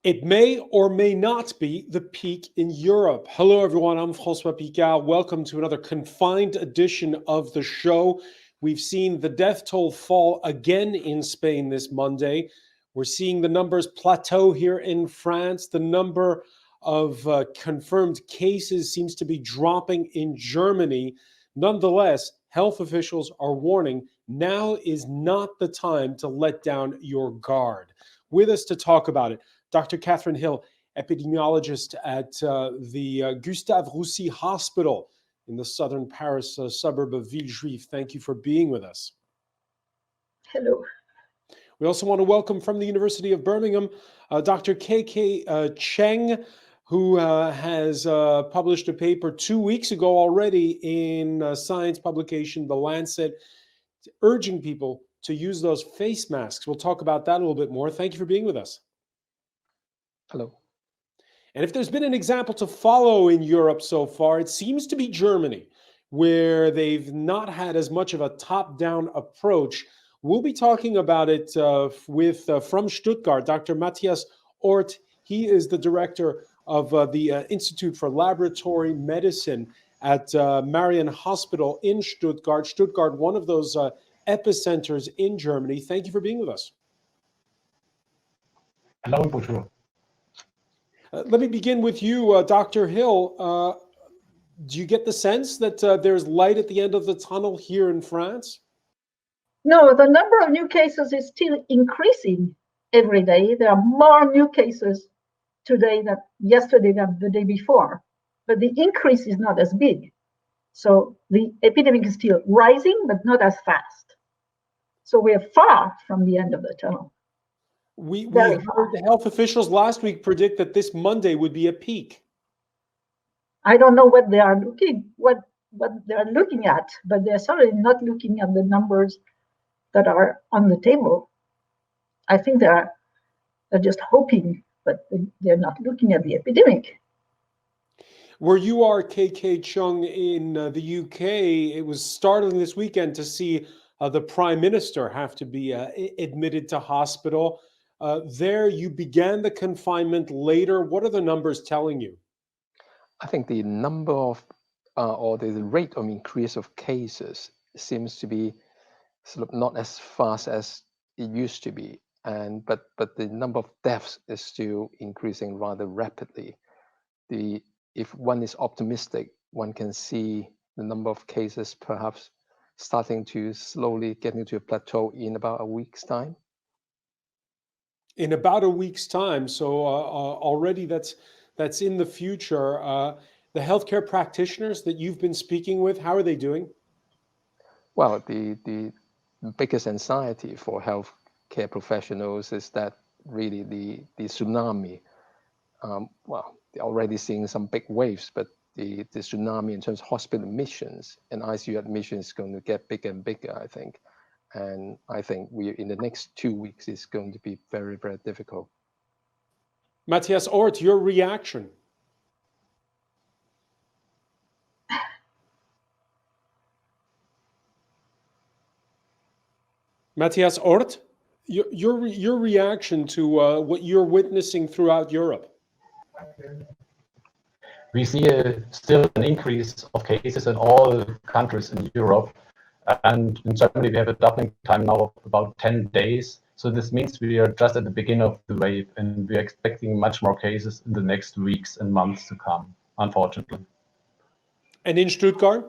It may or may not be the peak in Europe. Hello, everyone. I'm François Picard. Welcome to another confined edition of the show. We've seen the death toll fall again in Spain this Monday. We're seeing the numbers plateau here in France. The number of confirmed cases seems to be dropping in Germany. Nonetheless, health officials are warning now is not the time to let down your guard. With us to talk about it, Dr. Catherine Hill, epidemiologist at the Gustave Roussy Hospital in the southern Paris suburb of Villejuif. Thank you for being with us. Hello. We also want to welcome from the University of Birmingham, Dr. K.K. Cheng, who has published a paper 2 weeks ago already in science publication, The Lancet, urging people to use those face masks. We'll talk about that a little bit more. Thank you for being with us. Hello. And if there's been an example to follow in Europe so far, it seems to be Germany, where they've not had as much of a top-down approach. We'll be talking about it with from Stuttgart, Dr. Matthias Ort. He is the director of the Institute for Laboratory Medicine at Marian Hospital in Stuttgart. Stuttgart, one of those epicenters in Germany. Thank you for being with us. Hello, bonjour. Let me begin with you, Dr. Hill. Do you get the sense that there's light at the end of the tunnel here in France? No, the number of new cases is still increasing every day. There are more new cases today than yesterday than the day before, but the increase is not as big. So the epidemic is still rising, but not as fast. So we are far from the end of the tunnel. We heard the health officials last week predict that this Monday would be a peak. I don't know what they are looking at, but they're certainly not looking at the numbers that are on the table. I think they're just hoping, but they're not looking at the epidemic. Where you are, K.K. Chung, in the UK, it was startling this weekend to see the Prime Minister have to be admitted to hospital. There, you began the confinement later. What are the numbers telling you? I think the number of or the rate of increase of cases seems to be sort of not as fast as it used to be, but the number of deaths is still increasing rather rapidly. If one is optimistic, one can see the number of cases perhaps starting to slowly get into a plateau in about a week's time. In about a week's time, so already that's in the future. The healthcare practitioners that you've been speaking with, how are they doing? Well, the biggest anxiety for healthcare professionals is that really the tsunami. They're already seeing some big waves, but the tsunami in terms of hospital admissions and ICU admissions is going to get bigger and bigger, I think. And I think in the next 2 weeks is going to be very, very difficult. Matthias Ort, your reaction? Matthias Ort, your reaction to what you're witnessing throughout Europe? We see still an increase of cases in all countries in Europe. And in Germany, we have a doubling time now of about 10 days. So this means we are just at the beginning of the wave, and we are expecting much more cases in the next weeks and months to come, unfortunately. And in Stuttgart?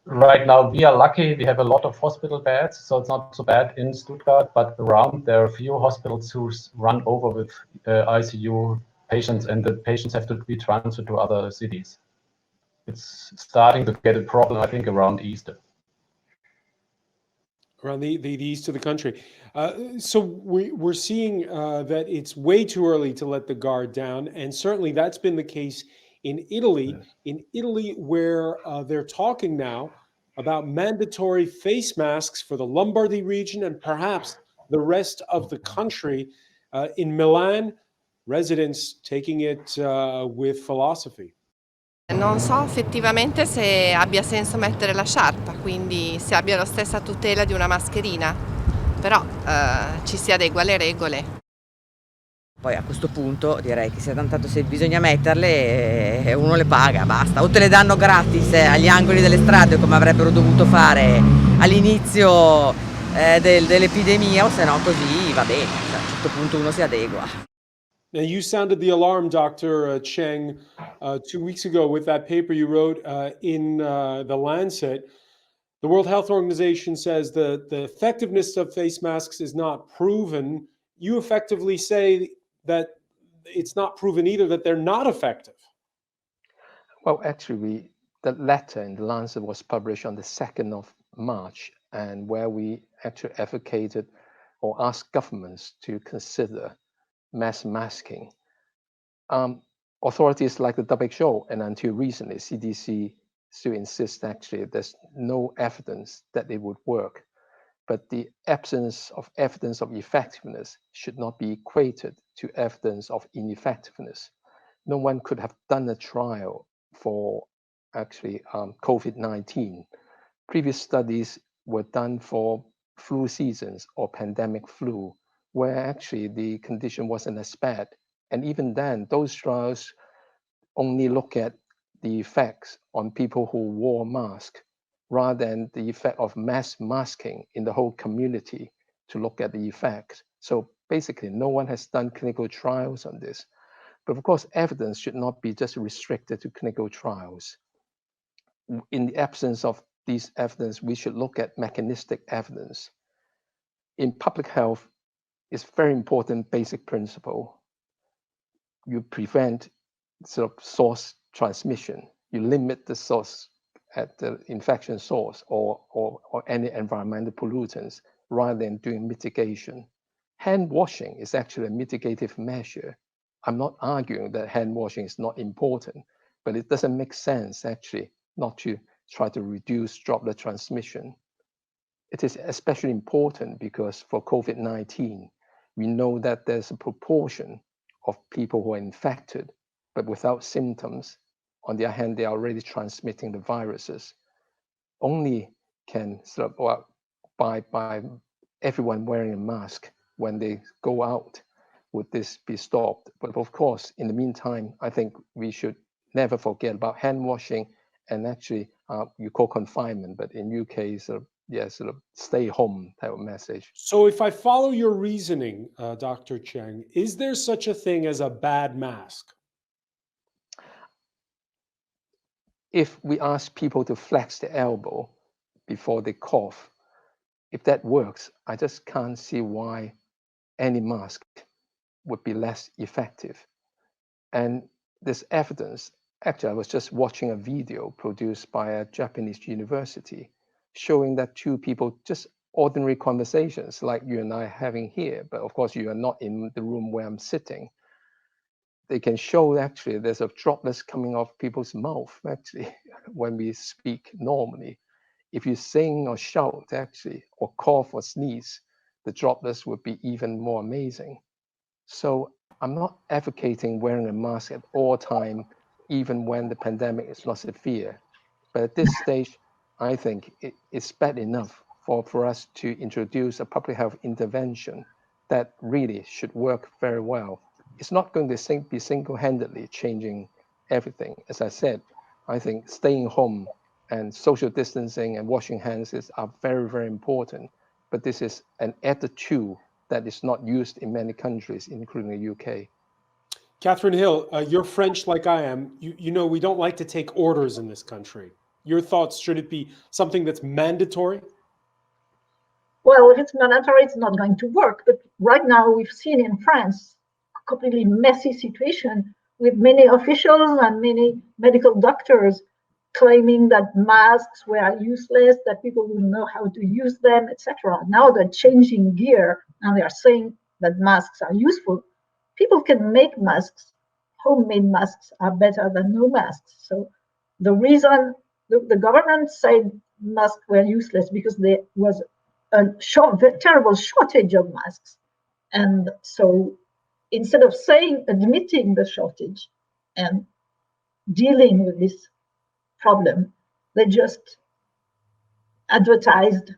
Right now, we are lucky. We have a lot of hospital beds, so it's not so bad in Stuttgart. But around, there are a few hospitals who run over with ICU patients, and the patients have to be transferred to other cities. It's starting to get a problem, I think, around Easter. Around the east of the country. So we're seeing that it's way too early to let the guard down. And certainly that's been the case in Italy. Yes. In Italy, where they're talking now about mandatory face masks for the Lombardy region and perhaps the rest of the country. In Milan, residents taking it with philosophy. Non so effettivamente se abbia senso mettere la sciarpa, quindi se abbia la stessa tutela di una mascherina, però ci si adegua alle regole. Poi a questo punto direi che tanto se bisogna metterle uno le paga, basta. O te le danno gratis agli angoli delle strade come avrebbero dovuto fare all'inizio dell'epidemia, o se no così va bene, cioè, a un certo punto uno si adegua. Now, you sounded the alarm, Dr. Cheng, 2 weeks ago with that paper you wrote in The Lancet. The World Health Organization says the effectiveness of face masks is not proven. You effectively say that it's not proven either, that they're not effective. Well, actually, the letter in The Lancet was published on the 2nd of March, and where we actually advocated or asked governments to consider mass masking. Authorities like the WHO and until recently, CDC still insist actually there's no evidence that it would work. But the absence of evidence of effectiveness should not be equated to evidence of ineffectiveness. No one could have done a trial for actually COVID-19. Previous studies were done for flu seasons or pandemic flu, where actually the condition wasn't as bad. And even then, those trials only look at the effects on people who wore masks rather than the effect of mass masking in the whole community to look at the effects. So basically, no one has done clinical trials on this. But of course, evidence should not be just restricted to clinical trials. In the absence of these evidence, we should look at mechanistic evidence. In public health, it's very important basic principle. You prevent sort of source transmission. You limit the source at the infection source or any environmental pollutants rather than doing mitigation. Hand washing is actually a mitigative measure. I'm not arguing that hand washing is not important, but it doesn't make sense actually not to try to reduce droplet transmission. It is especially important because for COVID-19, we know that there's a proportion of people who are infected but without symptoms. On the other hand, they are already transmitting the viruses. Only can sort of, well, by everyone wearing a mask when they go out, would this be stopped? But of course, in the meantime, I think we should never forget about hand washing and actually you call confinement, but in UK, sort of stay home type of message. So if I follow your reasoning, Dr. Cheng, is there such a thing as a bad mask? If we ask people to flex the elbow before they cough, if that works, I just can't see why any mask would be less effective. And there's evidence. Actually, I was just watching a video produced by a Japanese university showing that two people, just ordinary conversations like you and I having here, but of course you are not in the room where I'm sitting. They can show actually there's a droplets coming off people's mouth actually when we speak normally. If you sing or shout actually, or cough or sneeze, the droplets would be even more amazing. So I'm not advocating wearing a mask at all time, even when the pandemic is not severe. But at this stage, I think it's bad enough for us to introduce a public health intervention that really should work very well. It's not going to be single-handedly changing everything. As I said, I think staying home and social distancing and washing hands are very, very important. But this is an added tool that is not used in many countries, including the UK. Catherine Hill, you're French like I am. You know, we don't like to take orders in this country. Your thoughts, should it be something that's mandatory? Well, if it's mandatory, it's not going to work. But right now, we've seen in France a completely messy situation with many officials and many medical doctors claiming that masks were useless, that people wouldn't know how to use them, etc. Now they're changing gear and they are saying that masks are useful. People can make masks. Homemade masks are better than no masks. So the reason the government said masks were useless because there was a terrible shortage of masks. And so instead of admitting the shortage and dealing with this problem, they just advertised,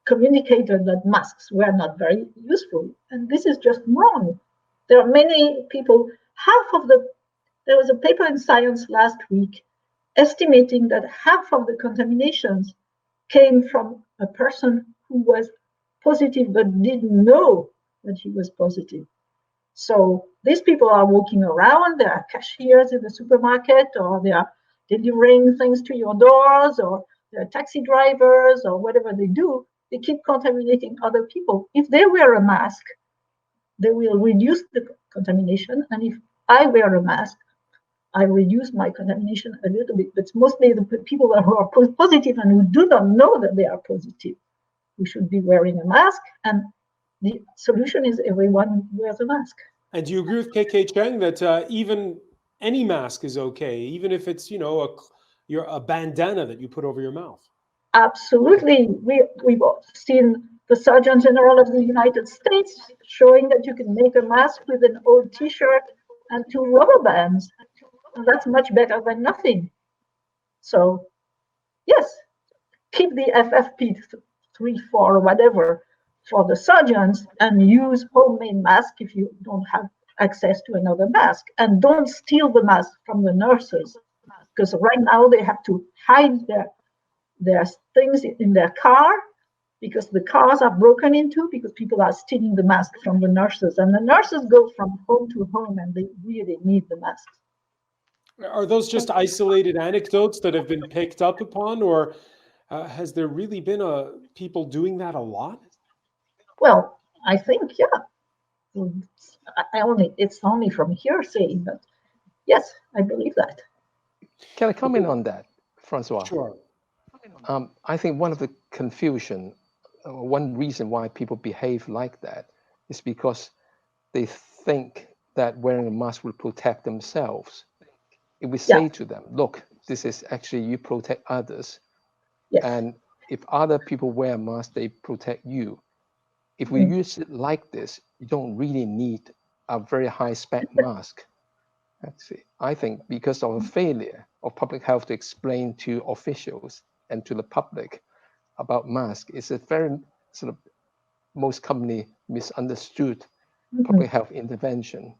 communicated that masks were not very useful. And this is just wrong. there are many people, there was a paper in Science last week estimating that half of the contaminations came from a person who was positive but didn't know that he was positive. So these people are walking around, they are cashiers in the supermarket, or they are delivering things to your doors, or they're taxi drivers, or whatever they do. They keep contaminating other people. If they wear a mask, they will reduce the contamination. And if I wear a mask, I reduce my contamination a little bit. But mostly the people who are positive and who do not know that they are positive, who should be wearing a mask. And the solution is everyone wears a mask. And do you agree with KK Cheng that even any mask is okay, even if it's, a bandana that you put over your mouth? Absolutely. We've seen the Surgeon General of the United States showing that you can make a mask with an old T-shirt and 2 rubber bands. And that's much better than nothing. So, yes, keep the FFP3, 4, or whatever for the surgeons and use homemade mask if you don't have access to another mask. And don't steal the mask from the nurses, because right now they have to hide their things in their car because the cars are broken into because people are stealing the mask from the nurses. And the nurses go from home to home and they really need the masks. Are those just isolated anecdotes that have been picked up upon, or has there really been people doing that a lot? Well, I think, yeah. It's only from hearsay, but yes, I believe that. Can I comment on that, François? Sure. I think one of the confusion, one reason why people behave like that is because they think that wearing a mask will protect themselves. If we say to them, look, this is actually you protect others. Yes. And if other people wear a mask, they protect you. If we use it like this, you don't really need a very high spec mask. Actually, I think because of a failure of public health to explain to officials and to the public about masks, it's a very sort of most commonly misunderstood public health intervention.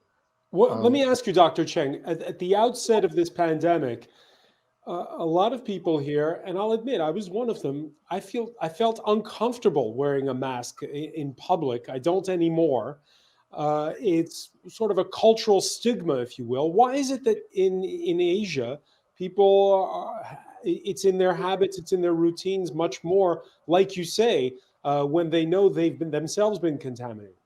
Well, let me ask you, Dr. Cheng, at the outset of this pandemic, a lot of people here, and I'll admit I was one of them, I felt uncomfortable wearing a mask in public. I don't anymore. It's sort of a cultural stigma, if you will. Why is it that in Asia, people it's in their habits, it's in their routines much more, like you say, when they know they've themselves been contaminated?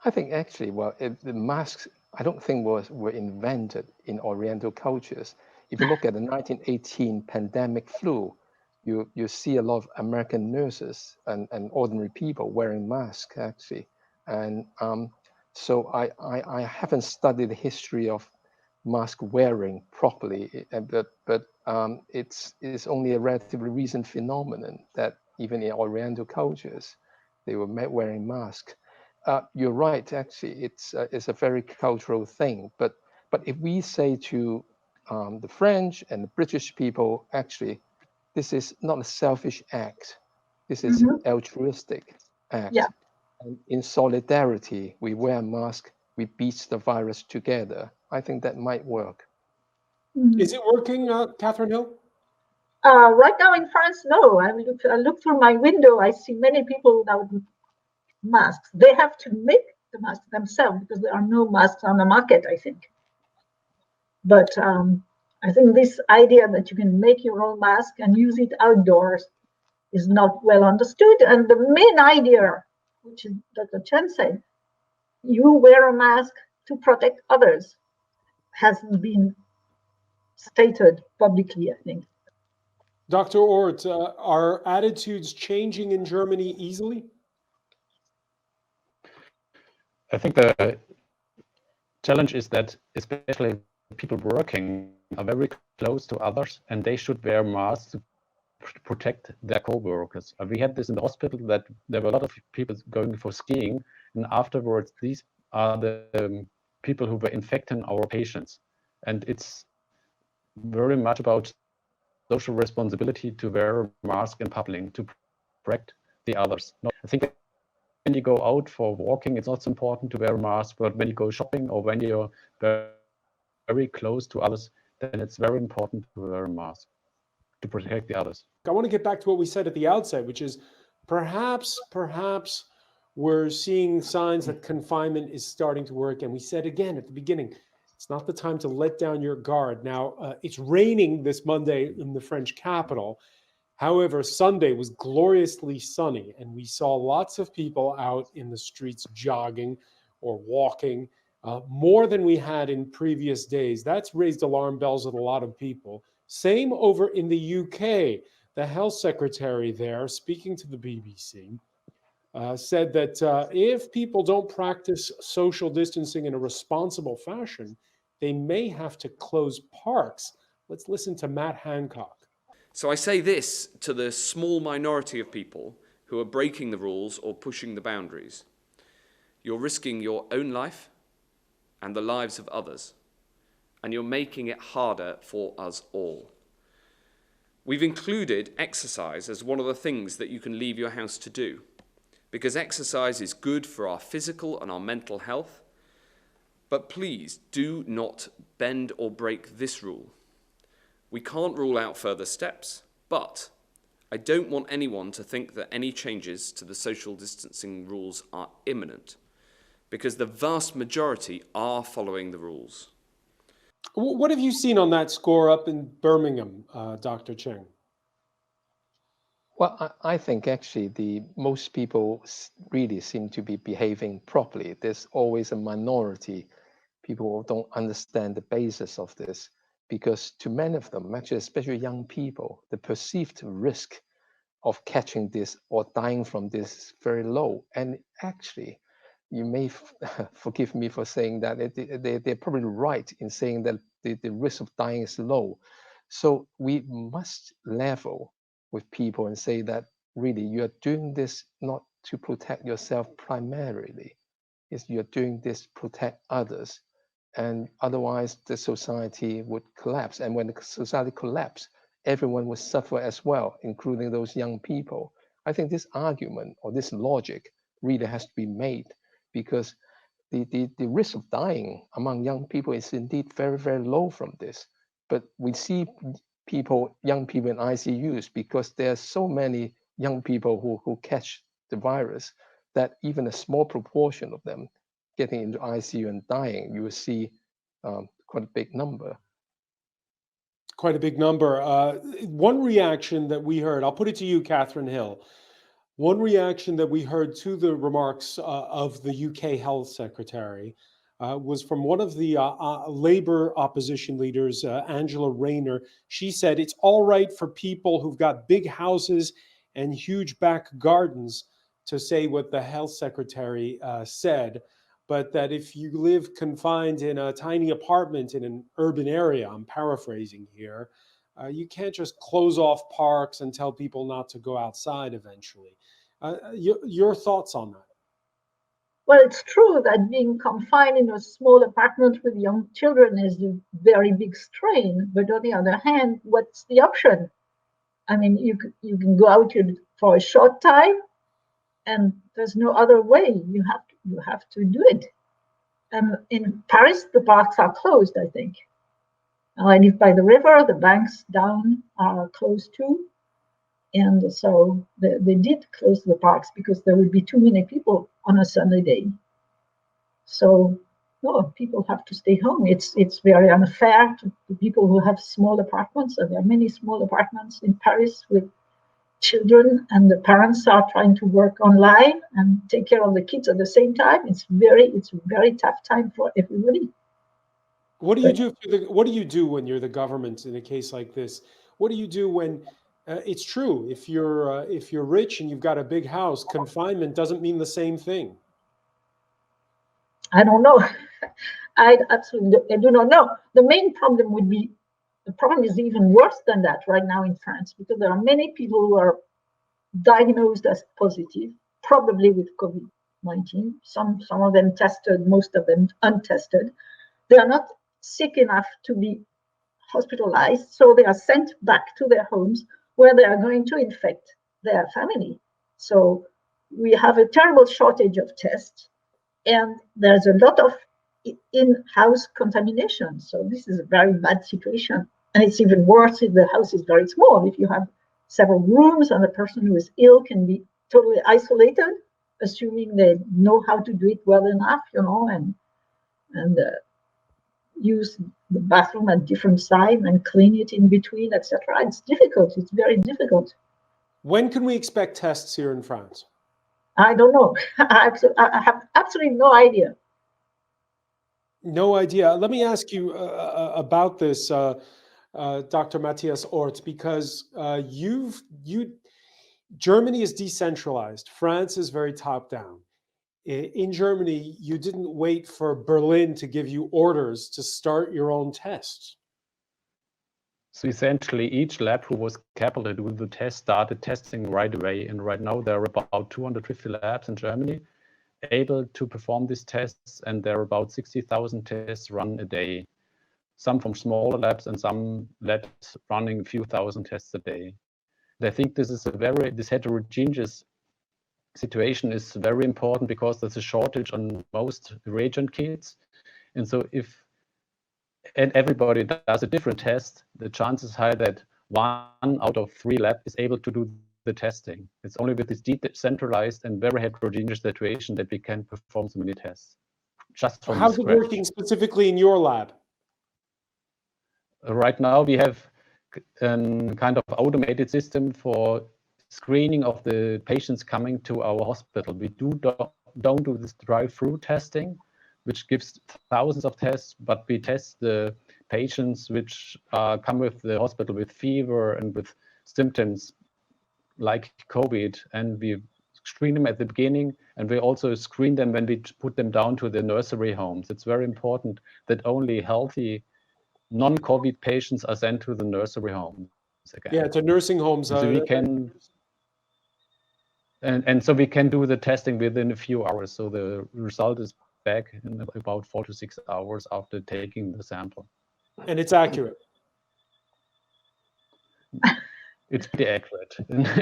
I think actually, the masks, I don't think were invented in Oriental cultures. If you look at the 1918 pandemic flu, you see a lot of American nurses and ordinary people wearing masks, actually. And so I haven't studied the history of mask wearing properly, but it's only a relatively recent phenomenon that even in Oriental cultures, they were wearing masks. You're right, actually, it's a very cultural thing. But if we say to the French and the British people, actually, this is not a selfish act. This is altruistic act. Yeah. And in solidarity, we wear a mask, we beat the virus together. I think that might work. Is it working, Catherine Hill? Right now in France, no. I look through my window, I see many people without masks. They have to make the masks themselves because there are no masks on the market, I think. But I think this idea that you can make your own mask and use it outdoors is not well understood. And the main idea, which is Dr. Chen said, you wear a mask to protect others, hasn't been stated publicly, I think. Dr. Ort, are attitudes changing in Germany easily? I think the challenge is that especially people working are very close to others and they should wear masks to protect their co-workers. We had this in the hospital that there were a lot of people going for skiing, and afterwards these are the people who were infecting our patients. And it's very much about social responsibility to wear a mask in public to protect the others. I think when you go out for walking, it's not so important to wear a mask, but when you go shopping or when you're very close to others, then it's very important to wear a mask to protect the others. I want to get back to what we said at the outset, which is perhaps we're seeing signs that confinement is starting to work. And we said again at the beginning, it's not the time to let down your guard. Now, it's raining this Monday in the French capital. However, Sunday was gloriously sunny, and we saw lots of people out in the streets jogging or walking, more than we had in previous days. That's raised alarm bells with a lot of people. Same over in the UK. The health secretary there, speaking to the BBC, said that if people don't practice social distancing in a responsible fashion, they may have to close parks. Let's listen to Matt Hancock. So I say this to the small minority of people who are breaking the rules or pushing the boundaries. You're risking your own life and the lives of others, and you're making it harder for us all. We've included exercise as one of the things that you can leave your house to do, because exercise is good for our physical and our mental health. But please do not bend or break this rule. We can't rule out further steps, but I don't want anyone to think that any changes to the social distancing rules are imminent, because the vast majority are following the rules. What have you seen on that score up in Birmingham, Dr. Cheng? Well, I think actually most people really seem to be behaving properly. There's always a minority, people who don't understand the basis of this, because to many of them, actually, especially young people, the perceived risk of catching this or dying from this is very low. And actually, you may forgive me for saying that they're probably right in saying that the risk of dying is low. So we must level with people and say that really you are doing this not to protect yourself primarily, is you're doing this to protect others. And otherwise the society would collapse. And when the society collapses, everyone would suffer as well, including those young people. I think this argument or this logic really has to be made, because the risk of dying among young people is indeed very, very low from this. But we see young people in ICUs, because there are so many young people who catch the virus, that even a small proportion of them getting into ICU and dying, you will see quite a big number. Quite a big number. One reaction that we heard, I'll put it to you, Catherine Hill. One reaction that we heard to the remarks of the UK Health Secretary was from one of the Labour opposition leaders, Angela Rayner. She said it's all right for people who've got big houses and huge back gardens to say what the Health Secretary said, but that if you live confined in a tiny apartment in an urban area, I'm paraphrasing here, you can't just close off parks and tell people not to go outside eventually. Your thoughts on that? Well, it's true that being confined in a small apartment with young children is a very big strain. But on the other hand, what's the option? I mean, you can go out for a short time, and there's no other way. You have to do it. In Paris, the parks are closed, I think. I live by the river. The banks down are closed too. And so they did close the parks because there would be too many people on a Sunday day. So no, people have to stay home. It's very unfair to people who have small apartments. And there are many small apartments in Paris with children, and the parents are trying to work online and take care of the kids at the same time. It's a very tough time for everybody. What do you do? What do you do when you're the government in a case like this? What do you do when it's true? If you're rich and you've got a big house, confinement doesn't mean the same thing. I don't know. I do not know. The main problem would be, the problem is even worse than that right now in France, because there are many people who are diagnosed as positive, probably with COVID-19. Some of them tested, most of them untested. They are not sick enough to be hospitalized, so they are sent back to their homes where they are going to infect their family. So we have a terrible shortage of tests, and there's a lot of in-house contamination. So this is a very bad situation. And it's even worse if the house is very small. If you have several rooms and the person who is ill can be totally isolated, assuming they know how to do it well enough, and use the bathroom at different sides and clean it in between, etc. It's difficult. It's very difficult. When can we expect tests here in France? I don't know. I have absolutely no idea. No idea. Let me ask you about this, Dr. Matthias Orts, because Germany is decentralized. France is very top down. In Germany, you didn't wait for Berlin to give you orders to start your own tests. So essentially, each lab who was capable to do the test started testing right away. And right now, there are about 250 labs in Germany able to perform these tests, and there are about 60,000 tests run a day. Some from smaller labs and some labs running a few thousand tests a day. And I think this is this heterogeneous situation is very important because there's a shortage on most reagent kits. And so if everybody does a different test, the chance is high that 1 out of 3 labs is able to do the testing. It's only with this decentralized and very heterogeneous situation that we can perform so many tests. Just from How's it working specifically in your lab? Right now, we have a kind of automated system for screening of the patients coming to our hospital. We don't do this drive-through testing, which gives thousands of tests, but we test the patients which come with the hospital with fever and with symptoms like COVID, and we screen them at the beginning, and we also screen them when we put them down to the nursery homes. It's very important that only healthy non-COVID patients are sent to the nursery homes again. Yeah, to nursing homes. So we can, and so we can do the testing within a few hours. So the result is back in about 4 to 6 hours after taking the sample. And it's accurate. It's pretty accurate.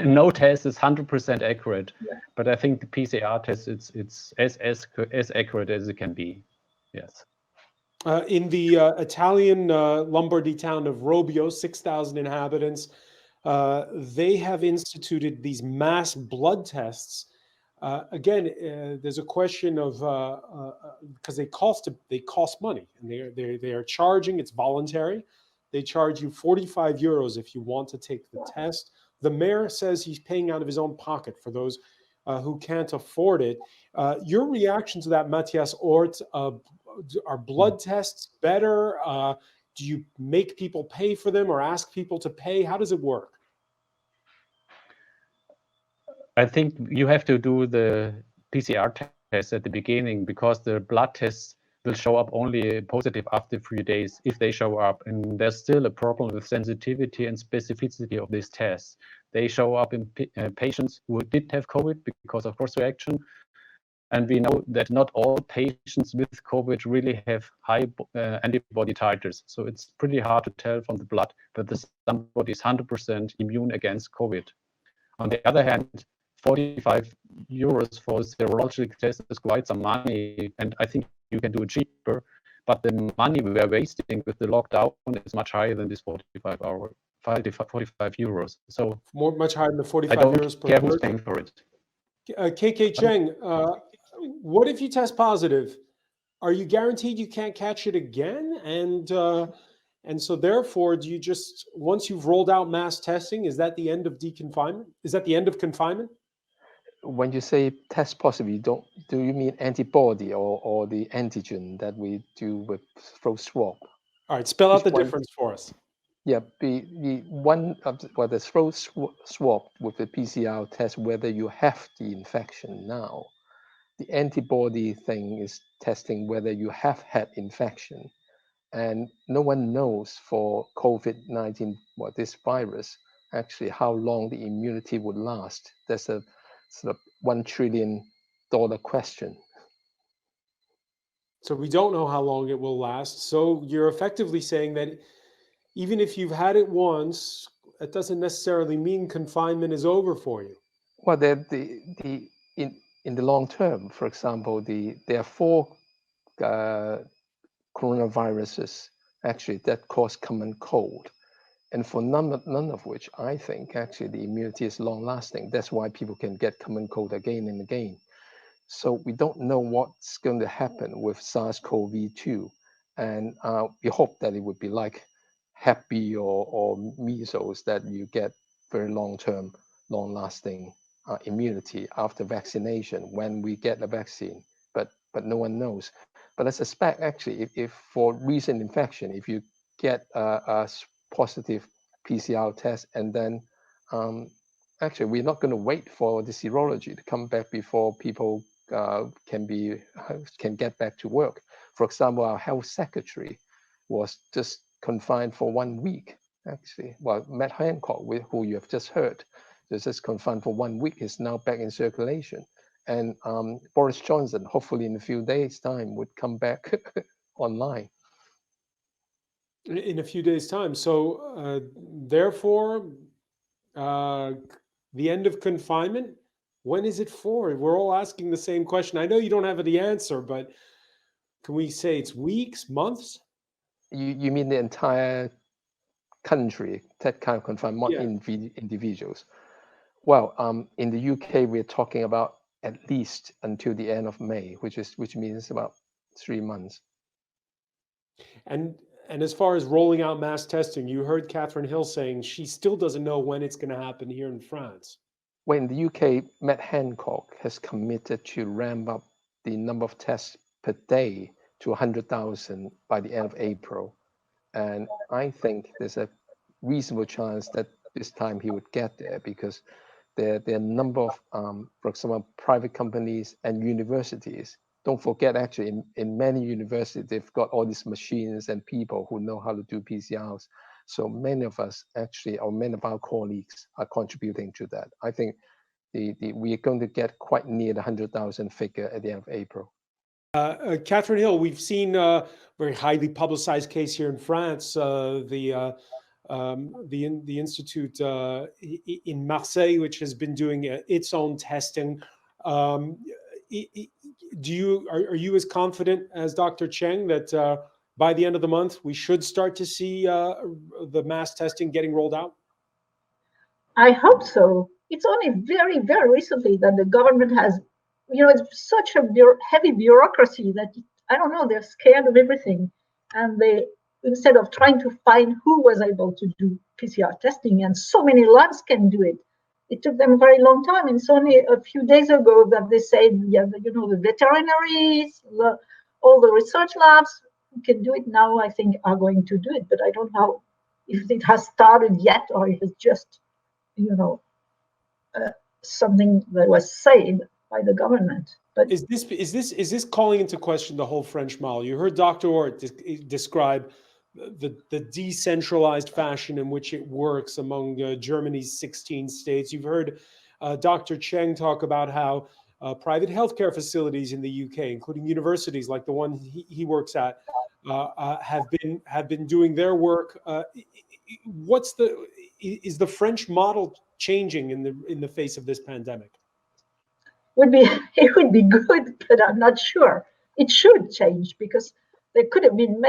No test is 100% accurate, but I think the PCR test it's as accurate as it can be. Yes. In the Italian Lombardy town of Robbio, 6,000 inhabitants, they have instituted these mass blood tests. Again, there's a question of because they cost money, and they are charging. It's voluntary. They charge you 45 euros if you want to take the test. The mayor says he's paying out of his own pocket for those who can't afford it. Your reaction to that, Matthias Ort? Are blood tests better? Do you make people pay for them or ask people to pay? How does it work? I think you have to do the PCR test at the beginning because the blood tests will show up only positive after 3 days if they show up. And there's still a problem with sensitivity and specificity of these tests. They show up in patients who did have COVID because of cross-reaction. And we know that not all patients with COVID really have high antibody titers. So it's pretty hard to tell from the blood that somebody is 100% immune against COVID. On the other hand, 45 euros for a serological test is quite some money, and I think you can do it cheaper, but the money we are wasting with the lockdown is much higher than this 45 euros. So much higher than the 45 euros per person. I don't care who's paying for it. KK Cheng, what if you test positive? Are you guaranteed you can't catch it again? And so therefore, do you just, once you've rolled out mass testing, is that the end of deconfinement? Is that the end of confinement? When you say test positive, do you mean antibody or the antigen that we do with throat swab? All right, spell out the difference for us. Yeah, the one the throat swab with the PCR test whether you have the infection now. The antibody thing is testing whether you have had infection. And no one knows for COVID-19, this virus, actually how long the immunity would last. That's a sort of $1 trillion question. So we don't know how long it will last. So you're effectively saying that even if you've had it once, it doesn't necessarily mean confinement is over for you. Well, the in the long term, for example, there are 4 coronaviruses actually that cause common cold, and for none of which I think actually the immunity is long lasting. That's why people can get common cold again and again. So we don't know what's going to happen with SARS-CoV-2, and we hope that it would be like Hep B or measles, that you get very long-term, long-lasting immunity after vaccination when we get a vaccine. But no one knows. But I suspect actually, if for recent infection, if you get a positive PCR test, and then actually we're not going to wait for the serology to come back before people can get back to work. For example, our health secretary was just confined for 1 week. Actually, well, Matt Hancock, who you have just heard, was just confined for 1 week, is now back in circulation. And Boris Johnson, hopefully in a few days' time, would come back online. In a few days' time. So therefore, the end of confinement, when is it for? We're all asking the same question. I know you don't have the answer, but can we say it's weeks, months? You mean the entire country, that kind of confinement, Yeah. individuals? Well, in the UK, we're talking about at least until the end of May, which means about 3 months. And as far as rolling out mass testing, you heard Catherine Hill saying she still doesn't know when it's going to happen here in France. Well, in the UK, Matt Hancock has committed to ramp up the number of tests per day to 100,000 by the end of April. And I think there's a reasonable chance that this time he would get there, because there are a number of, for example, private companies and universities. Don't forget, actually, in many universities, they've got all these machines and people who know how to do PCRs. So many of us actually, or many of our colleagues, are contributing to that. I think we are going to get quite near the 100,000 figure at the end of April. Catherine Hill, we've seen a very highly publicized case here in France. The institute in Marseille, which has been doing its own testing. Are you as confident as Dr. Cheng that by the end of the month we should start to see the mass testing getting rolled out? I hope so. It's only very, very recently that the government has, it's such a heavy bureaucracy that, I don't know, they're scared of everything. And they, instead of trying to find who was able to do PCR testing, and so many labs can do it, it took them a very long time. And it's only a few days ago that they said, yeah, the veterinaries, all the research labs who can do it now, I think, are going to do it. But I don't know if it has started yet, or if it's just something that was said by the government. But is this calling into question the whole French model? You heard Dr. Ort describe the decentralized fashion in which it works among Germany's 16 states. You've heard Dr. Cheng talk about how private healthcare facilities in the UK, including universities like the one he works at, have been doing their work. Is the French model changing in the face of this pandemic? It would be good, but I'm not sure. It should change, because there could have been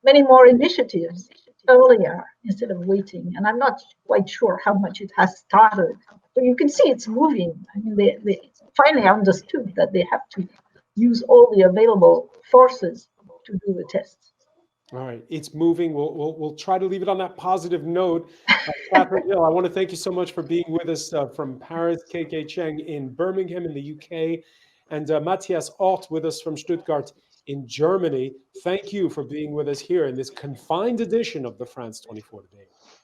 many more initiatives earlier instead of waiting. And I'm not quite sure how much it has started. But you can see it's moving. I mean, they finally understood that they have to use all the available forces to do the tests. All right, it's moving. We'll try to leave it on that positive note. Catherine Hill, I want to thank you so much for being with us from Paris, KK Cheng in Birmingham in the UK, and Matthias Ort with us from Stuttgart in Germany. Thank you for being with us here in this confined edition of the France 24 debate.